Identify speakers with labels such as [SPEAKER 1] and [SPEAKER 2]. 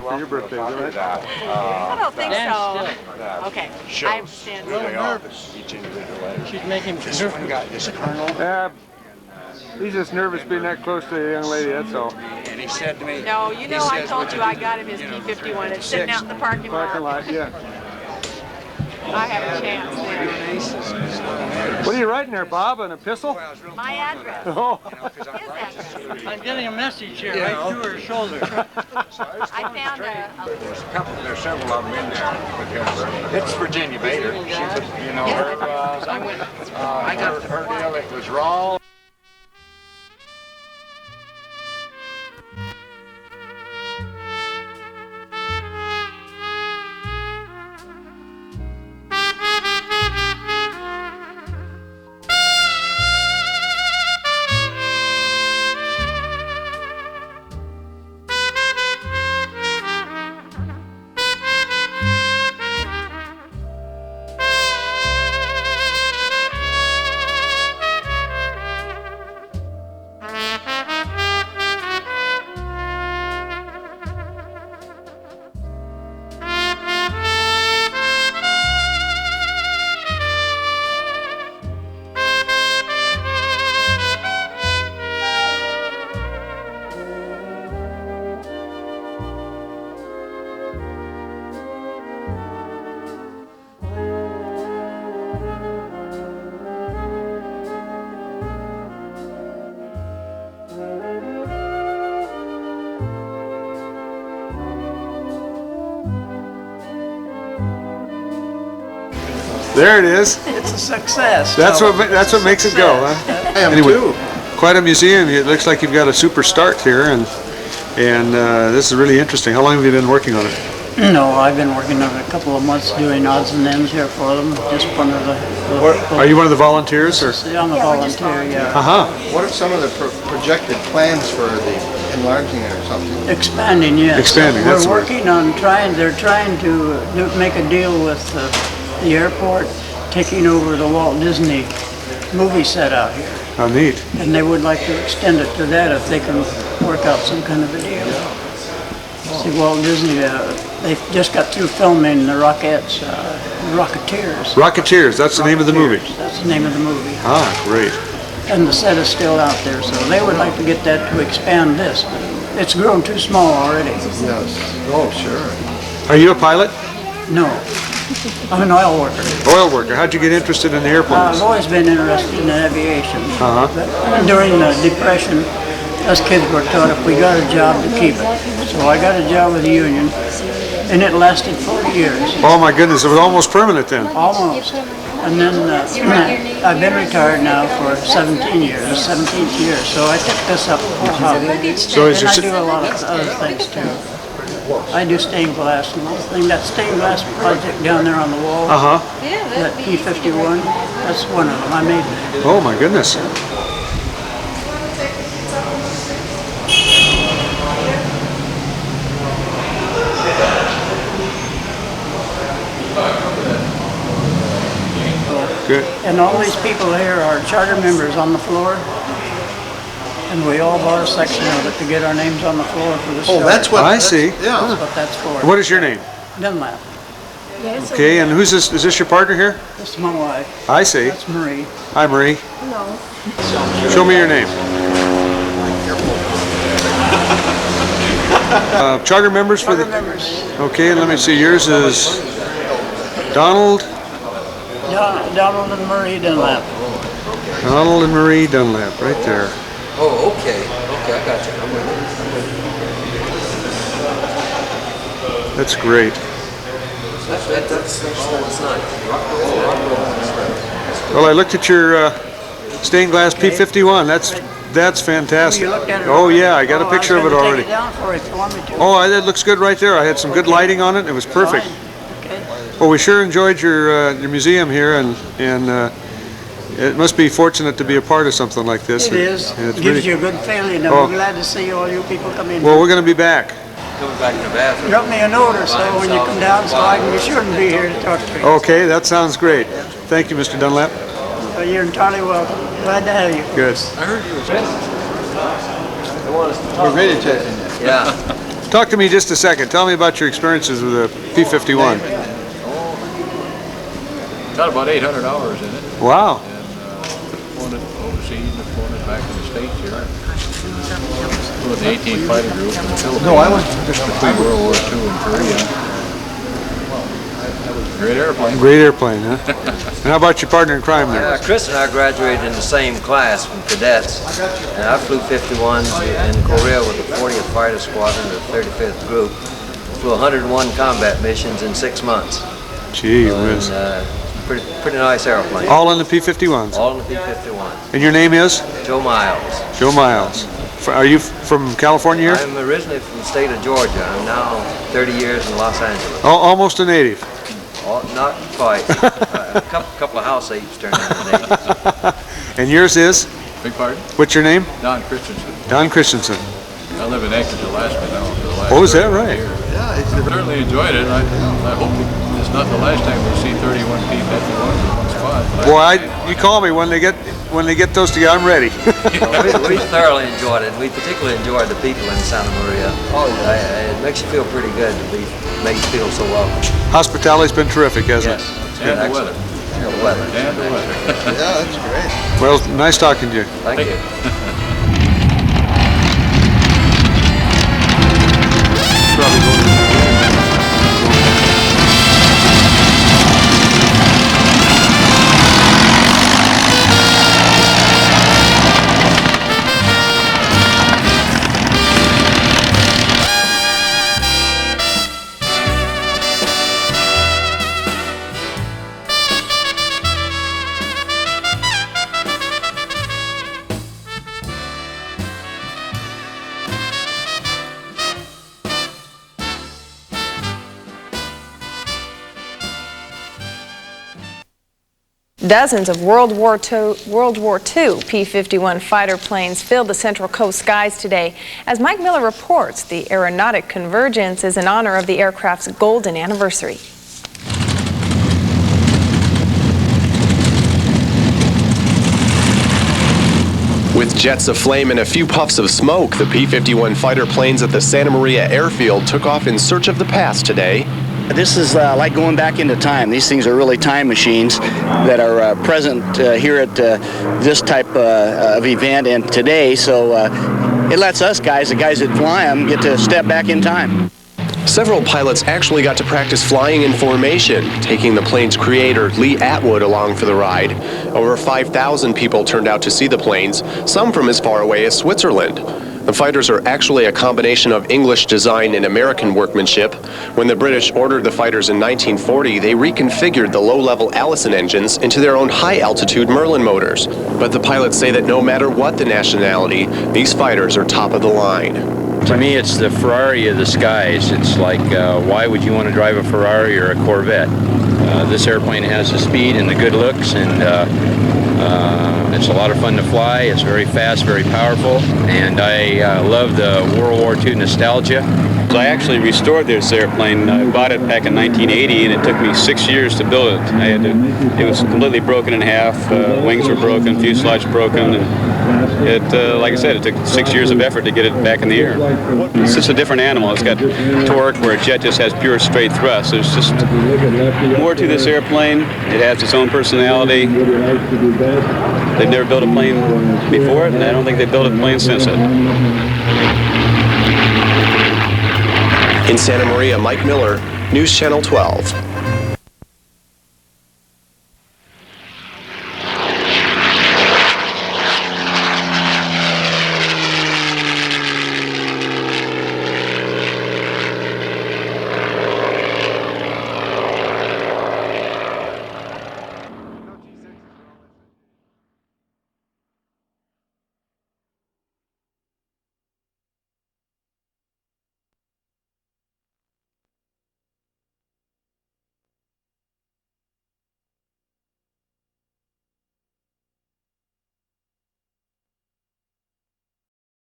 [SPEAKER 1] for your birthday, right?
[SPEAKER 2] I don't think so. Okay, I understand.
[SPEAKER 3] Who they are, each individual letter.
[SPEAKER 4] She's making
[SPEAKER 3] This one got this colonel.
[SPEAKER 1] Yeah, he's just nervous being that close to a young lady, that's all.
[SPEAKER 3] And he said to me,
[SPEAKER 2] No, you know I told you I got him his P-51. It's sitting out in the parking lot.
[SPEAKER 1] Yeah.
[SPEAKER 2] I have a chance there.
[SPEAKER 1] What are you writing there, Bob? An epistle?
[SPEAKER 2] My address.
[SPEAKER 1] Oh.
[SPEAKER 2] His address.
[SPEAKER 4] I'm getting a message here right through her shoulder.
[SPEAKER 2] I found
[SPEAKER 3] There's several of them in there because it's Virginia Bader. She was, you know, her deal, it was raw.
[SPEAKER 1] There it is.
[SPEAKER 4] It's a success.
[SPEAKER 1] That's what makes it go, huh? Anyway, quite a museum. It looks like you've got a super start here, and this is really interesting. How long have you been working on it?
[SPEAKER 4] No, I've been working on it a couple of months doing odds and ends here for them. Just one of the
[SPEAKER 1] Are you one of the volunteers, or?
[SPEAKER 4] I'm a volunteer, yeah.
[SPEAKER 5] What are some of the projected plans for the enlarging it or something?
[SPEAKER 4] Expanding, yes.
[SPEAKER 1] Expanding, that's
[SPEAKER 4] We're
[SPEAKER 1] the word.
[SPEAKER 4] working on they're trying to make a deal with the airport, taking over the Walt Disney movie set out here.
[SPEAKER 1] How neat.
[SPEAKER 4] And they would like to extend it to that if they can work out some kind of a deal. See, Walt Disney, they just got through filming the Rockettes, Rocketeers.
[SPEAKER 1] Rocketeers, that's the name of the movie.
[SPEAKER 4] That's the name of the movie.
[SPEAKER 1] Ah, great.
[SPEAKER 4] And the set is still out there, so they would like to get that to expand this. It's grown too small already.
[SPEAKER 5] Yes. Oh, sure.
[SPEAKER 1] Are you a pilot?
[SPEAKER 4] No. I'm an oil worker.
[SPEAKER 1] Oil worker. How'd you get interested in the
[SPEAKER 4] I've
[SPEAKER 1] airplanes?
[SPEAKER 4] always been interested in aviation.
[SPEAKER 1] Uh-huh.
[SPEAKER 4] But during the Depression, us kids were taught if we got a job to keep it. So I got a job with the union, and it lasted 40 years.
[SPEAKER 1] Oh my goodness, it was almost permanent then.
[SPEAKER 4] Almost. And then I've been retired now for 17 years, 17th year. So I took this up for a hobby.
[SPEAKER 1] So is
[SPEAKER 4] And I
[SPEAKER 1] your
[SPEAKER 4] do a lot of other things too. I do stained glass and one thing. That stained glass project down there on the wall, that P-51, that's one of them. I made that.
[SPEAKER 1] Oh my goodness. Good.
[SPEAKER 4] And all these people here are charter members on the floor. And we all bought a section of it to get our names on the floor for the
[SPEAKER 5] Oh, that's what.
[SPEAKER 1] I see.
[SPEAKER 5] Yeah.
[SPEAKER 4] That's what that's for.
[SPEAKER 1] What is your name?
[SPEAKER 4] Dunlap.
[SPEAKER 1] Okay, and who's this? Is this your partner here?
[SPEAKER 4] This is my wife.
[SPEAKER 1] I see.
[SPEAKER 4] That's Marie.
[SPEAKER 1] Hi, Marie.
[SPEAKER 2] No.
[SPEAKER 1] Show me your name. Charter members for
[SPEAKER 4] Charter
[SPEAKER 1] the.
[SPEAKER 4] members.
[SPEAKER 1] Okay, and let me see. Yours is Donald.
[SPEAKER 4] Donald and Marie Dunlap.
[SPEAKER 1] Donald and Marie Dunlap, right there.
[SPEAKER 6] Oh, okay. Okay, I got you. I'm with you.
[SPEAKER 1] That's great.
[SPEAKER 6] That's nice.
[SPEAKER 1] Well, I looked at your stained glass P-51. That's fantastic.
[SPEAKER 4] You looked at it
[SPEAKER 1] Oh
[SPEAKER 4] already?
[SPEAKER 1] yeah, I got a picture of it already.
[SPEAKER 4] Take it down for you if you want me to.
[SPEAKER 1] Oh, that looks good right there. I had some good lighting on it. It was perfect.
[SPEAKER 4] Okay.
[SPEAKER 1] Well, we sure enjoyed your museum here, and it must be fortunate to be a part of something like this.
[SPEAKER 4] It is.
[SPEAKER 1] And it's
[SPEAKER 4] Gives
[SPEAKER 1] really-
[SPEAKER 4] you a good feeling. I'm
[SPEAKER 1] Oh.
[SPEAKER 4] glad to see all you people come in.
[SPEAKER 1] Well, we're going to be back.
[SPEAKER 6] Coming back in the bathroom.
[SPEAKER 4] Drop me a note or so when you come down so I can be sure to be here to talk to you.
[SPEAKER 1] Okay, that sounds great. Thank you, Mr. Dunlap.
[SPEAKER 4] You're entirely welcome. Glad to have you.
[SPEAKER 1] Good.
[SPEAKER 6] I heard you was
[SPEAKER 5] We're radiochecking you.
[SPEAKER 6] Yeah.
[SPEAKER 1] Talk to me just a second. Tell me about your experiences with the P-51.
[SPEAKER 7] Got about 800 hours in it.
[SPEAKER 1] Wow.
[SPEAKER 7] And flown it overseas and flown it back in the States here. Flew in the 18th Fighter Group in the Philippines.
[SPEAKER 5] No, I was
[SPEAKER 7] just between World War II and Korea. Great airplane.
[SPEAKER 1] Great airplane, huh? And how about your partner in crime there?
[SPEAKER 6] Chris and I graduated in the same class from cadets, and I flew 51s in Korea with the 40th Fighter Squadron, the 35th Group. Flew 101 combat missions in 6 months.
[SPEAKER 1] Gee whiz.
[SPEAKER 6] Pretty nice airplane.
[SPEAKER 1] All in the P-51s?
[SPEAKER 6] All in the P-51.
[SPEAKER 1] And your name is?
[SPEAKER 6] Joe Miles.
[SPEAKER 1] Joe Miles. Are you from California here?
[SPEAKER 6] I'm originally from the state of Georgia. I'm now 30 years in Los Angeles.
[SPEAKER 1] Almost a native.
[SPEAKER 6] Not quite. A couple of house apes turned into natives.
[SPEAKER 1] And yours is?
[SPEAKER 7] Big pardon?
[SPEAKER 1] What's your name?
[SPEAKER 7] Don Christensen.
[SPEAKER 1] Don Christensen.
[SPEAKER 7] I live in Anchorage, Alaska now for the last
[SPEAKER 1] Oh, is that
[SPEAKER 7] 31
[SPEAKER 1] right?
[SPEAKER 7] years. I certainly enjoyed it. I hope it's not the last time we see 31 P-51s in one spot.
[SPEAKER 1] Boy, you call me when they get those together. I'm ready.
[SPEAKER 6] We thoroughly enjoyed it. We particularly enjoyed the people in Santa Maria. It makes you feel pretty good to be made feel so welcome.
[SPEAKER 1] Hospitality's been terrific, hasn't
[SPEAKER 6] Yes.
[SPEAKER 1] it?
[SPEAKER 7] And the weather.
[SPEAKER 6] The weather.
[SPEAKER 7] And the weather.
[SPEAKER 5] Yeah, that's great.
[SPEAKER 1] Well, nice talking to you.
[SPEAKER 6] Thank you.
[SPEAKER 1] Probably going to
[SPEAKER 2] Dozens of World War II P-51 fighter planes filled the Central Coast skies today. As Mike Miller reports, the aeronautic convergence is in honor of the aircraft's golden anniversary.
[SPEAKER 8] With jets of flame and a few puffs of smoke, the P-51 fighter planes at the Santa Maria airfield took off in search of the past today.
[SPEAKER 9] This is like going back into time. These things are really time machines that are present here at this type of event and today, so it lets us guys, the guys that fly them, get to step back in time.
[SPEAKER 8] Several pilots actually got to practice flying in formation, taking the plane's creator, Lee Atwood, along for the ride. Over 5,000 people turned out to see the planes, some from as far away as Switzerland. The fighters are actually a combination of English design and American workmanship. When the British ordered the fighters in 1940, they reconfigured the low-level Allison engines into their own high-altitude Merlin motors. But the pilots say that no matter what the nationality, these fighters are top of the line.
[SPEAKER 10] To me, it's the Ferrari of the skies. It's like, why would you want to drive a Ferrari or a Corvette? This airplane has the speed and the good looks, and it's a lot of fun to fly. It's very fast, very powerful, and I love the World War II nostalgia.
[SPEAKER 11] I actually restored this airplane. I bought it back in 1980, and it took me 6 years to build it. It was completely broken in half. Wings were broken, fuselage broken, and like I said, it took 6 years of effort to get it back in the air. It's just a different animal. It's got torque where a jet just has pure straight thrust. There's just more to this airplane. It has its own personality. They've never built a plane before it, and I don't think they've built a plane since it.
[SPEAKER 8] In Santa Maria, Mike Miller, News Channel 12.